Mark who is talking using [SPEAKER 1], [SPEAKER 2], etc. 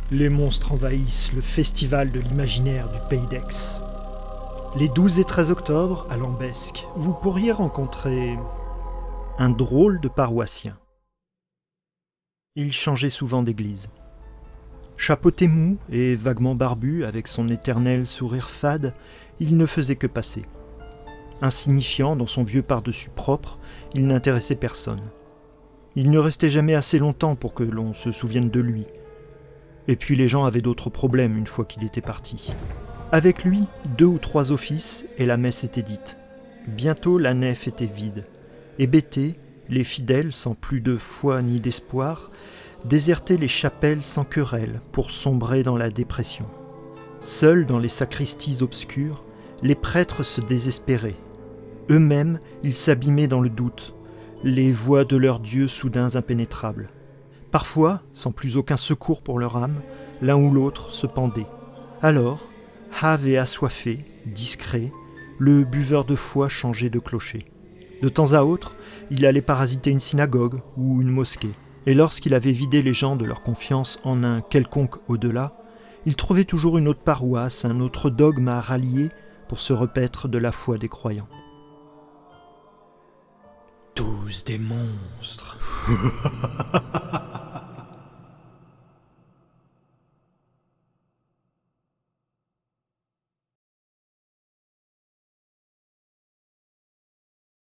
[SPEAKER 1] Les monstres envahissent le festival de l'imaginaire du Pays d'Aix. Les 12 et 13 octobre, à Lambesc, vous pourriez rencontrer un drôle de paroissien. Il changeait souvent d'église. Chapeauté mou et vaguement barbu, avec son éternel sourire fade, il ne faisait que passer. Insignifiant dans son vieux par-dessus propre, il n'intéressait personne. Il ne restait jamais assez longtemps pour que l'on se souvienne de lui. Et puis les gens avaient d'autres problèmes une fois qu'il était parti. Avec lui, 2 ou 3 offices et la messe était dite. Bientôt la nef était vide. Hébétés, les fidèles, sans plus de foi ni d'espoir, désertaient les chapelles sans querelle pour sombrer dans la dépression. Seuls dans les sacristies obscures, les prêtres se désespéraient. Eux-mêmes, ils s'abîmaient dans le doute, les voies de leurs dieux soudains impénétrables. Parfois, sans plus aucun secours pour leur âme, l'un ou l'autre se pendait. Alors, hâve et assoiffé, discret, le buveur de foi changeait de clocher. De temps à autre, il allait parasiter une synagogue ou une mosquée. Et lorsqu'il avait vidé les gens de leur confiance en un quelconque au-delà, il trouvait toujours une autre paroisse, un autre dogme à rallier pour se repaître de la foi des croyants.
[SPEAKER 2] Tous des monstres.